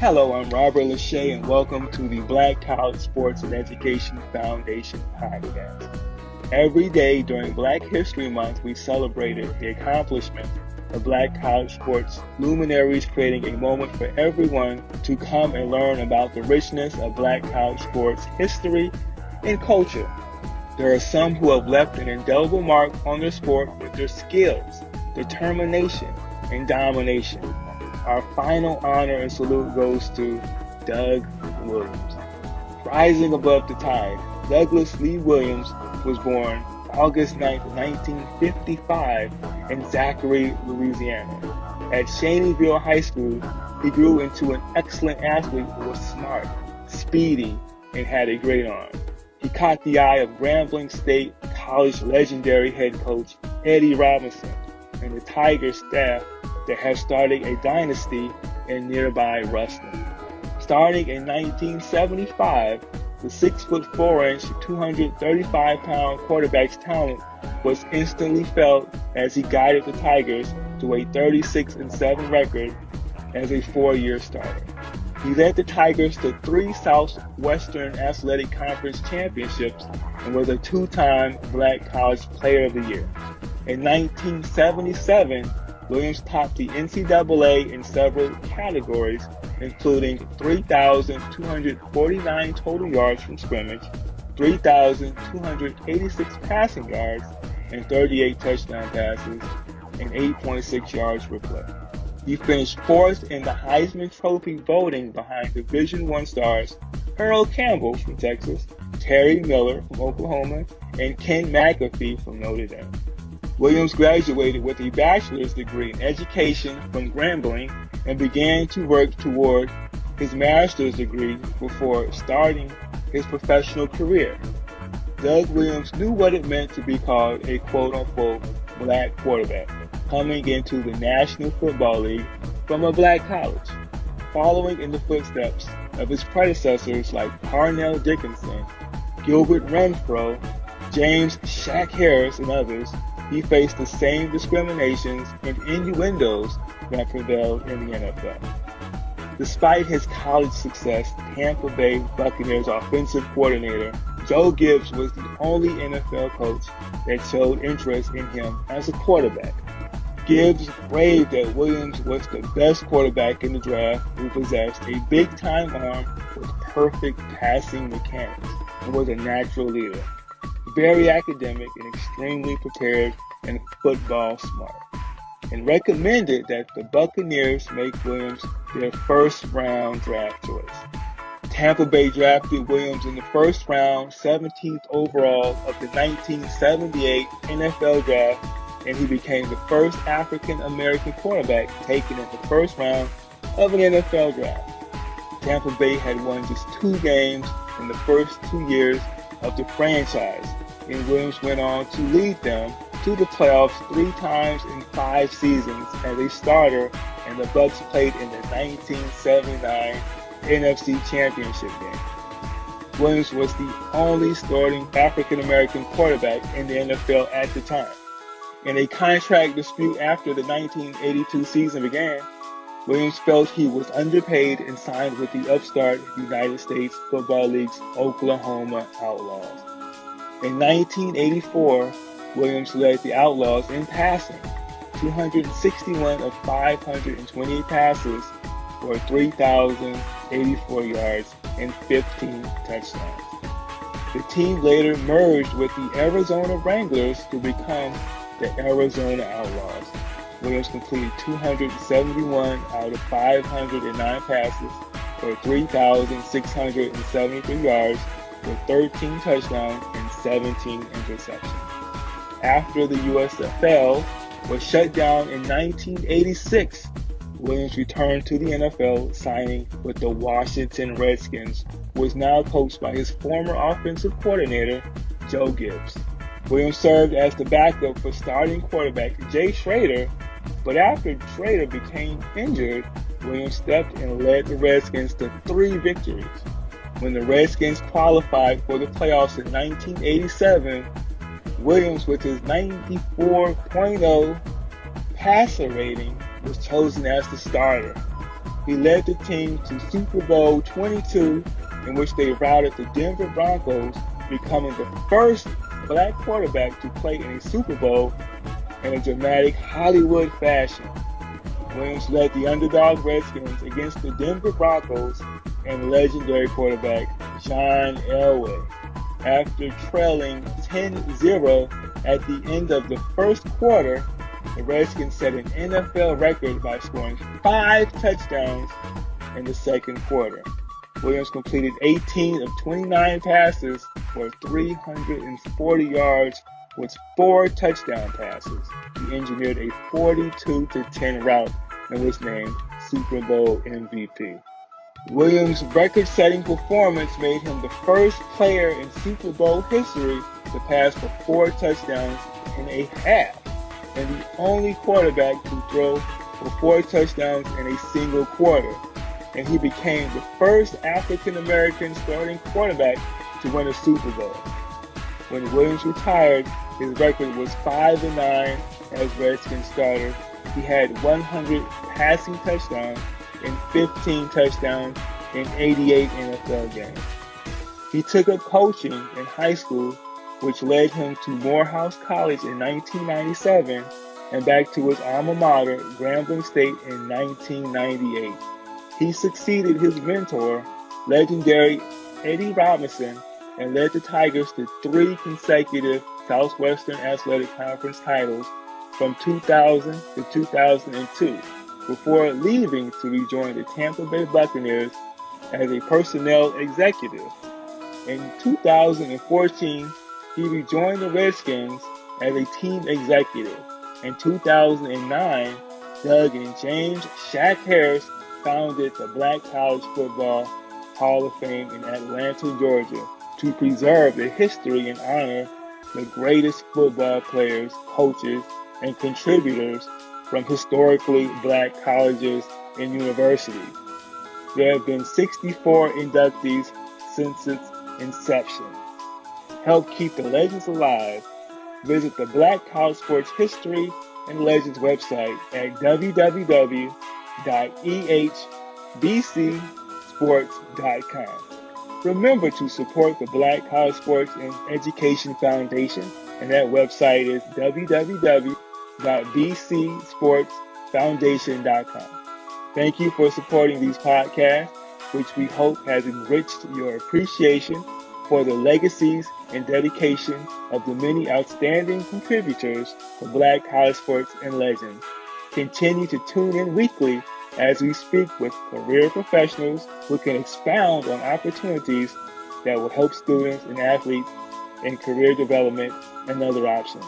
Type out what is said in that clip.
Hello, I'm Robert Lachey, and welcome to the Black College Sports and Education Foundation podcast. Every day during Black History Month, we celebrated the accomplishments of Black college sports luminaries, creating a moment for everyone to come and learn about the richness of Black college sports history and culture. There are some who have left an indelible mark on their sport with their skills, determination, and domination. Our final honor and salute goes to Doug Williams. Rising above the tide, Douglas Lee Williams was born August 9, 1955 in Zachary, Louisiana. At Shaneysville High School, he grew into an excellent athlete who was smart, speedy, and had a great arm. He caught the eye of Grambling State College legendary head coach Eddie Robinson and the Tigers staff that has started a dynasty in nearby Ruston. Starting in 1975, the 6'4", 235-pound quarterback's talent was instantly felt as he guided the Tigers to a 36-7 record as a 4-year starter. He led the Tigers to 3 Southwestern Athletic Conference championships and was a 2-time Black College Player of the Year. In 1977, Williams topped the NCAA in several categories, including 3,249 total yards from scrimmage, 3,286 passing yards, and 38 touchdown passes, and 8.6 yards per play. He finished 4th in the Heisman Trophy voting behind Division I stars Earl Campbell from Texas, Terry Miller from Oklahoma, and Ken McAfee from Notre Dame. Williams graduated with a bachelor's degree in education from Grambling and began to work toward his master's degree before starting his professional career. Doug Williams knew what it meant to be called a quote-unquote black quarterback, coming into the National Football League from a black college. Following in the footsteps of his predecessors like Parnell Dickinson, Gilbert Renfro, James Shaq Harris, and others, he faced the same discriminations and innuendos that prevailed in the NFL. Despite his college success, Tampa Bay Buccaneers offensive coordinator Joe Gibbs was the only NFL coach that showed interest in him as a quarterback. Gibbs raved that Williams was the best quarterback in the draft who possessed a big-time arm with perfect passing mechanics and was a natural leader. Very academic and extremely prepared and football smart, and recommended that the Buccaneers make Williams their first-round draft choice. Tampa Bay drafted Williams in the first round, 17th overall of the 1978 NFL draft, and he became the first African-American quarterback taken in the first round of an NFL draft. Tampa Bay had won just 2 games in the first 2 years of the franchise, and Williams went on to lead them to the playoffs 3 times in 5 seasons as a starter, and the Bucs played in the 1979 NFC Championship game. Williams was the only starting African-American quarterback in the NFL at the time. In a contract dispute after the 1982 season began, Williams felt he was underpaid and signed with the upstart United States Football League's Oklahoma Outlaws. In 1984, Williams led the Outlaws in passing, 261 of 528 passes for 3,084 yards and 15 touchdowns. The team later merged with the Arizona Wranglers to become the Arizona Outlaws. Williams completed 271 out of 509 passes for 3,673 yards with 13 touchdowns and 17 interceptions. After the USFL was shut down in 1986, Williams returned to the NFL, signing with the Washington Redskins, who was now coached by his former offensive coordinator, Joe Gibbs. Williams served as the backup for starting quarterback Jay Schrader, but after Schrader became injured, Williams stepped and led the Redskins to 3 victories. When the Redskins qualified for the playoffs in 1987, Williams, with his 94.0 passer rating, was chosen as the starter. He led the team to Super Bowl 22, in which they routed the Denver Broncos, becoming the first black quarterback to play in a Super Bowl in a dramatic Hollywood fashion. Williams led the underdog Redskins against the Denver Broncos and legendary quarterback John Elway. After trailing 10-0 at the end of the first quarter, the Redskins set an NFL record by scoring 5 touchdowns in the second quarter. Williams completed 18 of 29 passes for 340 yards with 4 touchdown passes. He engineered a 42-10 rout and was named Super Bowl MVP. Williams' record-setting performance made him the first player in Super Bowl history to pass for 4 touchdowns in a half, and the only quarterback to throw for 4 touchdowns in a single quarter. And he became the first African-American starting quarterback to win a Super Bowl. When Williams retired, his record was 5-9 as Redskins starter. He had 100 passing touchdowns and 15 touchdowns in 88 NFL games. He took up coaching in high school, which led him to Morehouse College in 1997 and back to his alma mater, Grambling State, in 1998. He succeeded his mentor, legendary Eddie Robinson, and led the Tigers to 3 consecutive Southwestern Athletic Conference titles from 2000 to 2002, before leaving to rejoin the Tampa Bay Buccaneers as a personnel executive. In 2014, he rejoined the Redskins as a team executive. In 2009, Doug and James Shaq Harris founded the Black College Football Hall of Fame in Atlanta, Georgia, to preserve the history and honor the greatest football players, coaches, and contributors from historically black colleges and universities. There have been 64 inductees since its inception. Help keep the legends alive. Visit the Black College Sports History and Legends website at www.edd.j.hayes.com. Remember to support the Black College Sports and Education Foundation, and that website is www.bcsportsfoundation.com. Thank you for supporting these podcasts, which we hope has enriched your appreciation for the legacies and dedication of the many outstanding contributors to Black College Sports and Legends. Continue to tune in weekly as we speak with career professionals who can expound on opportunities that will help students and athletes in career development and other options.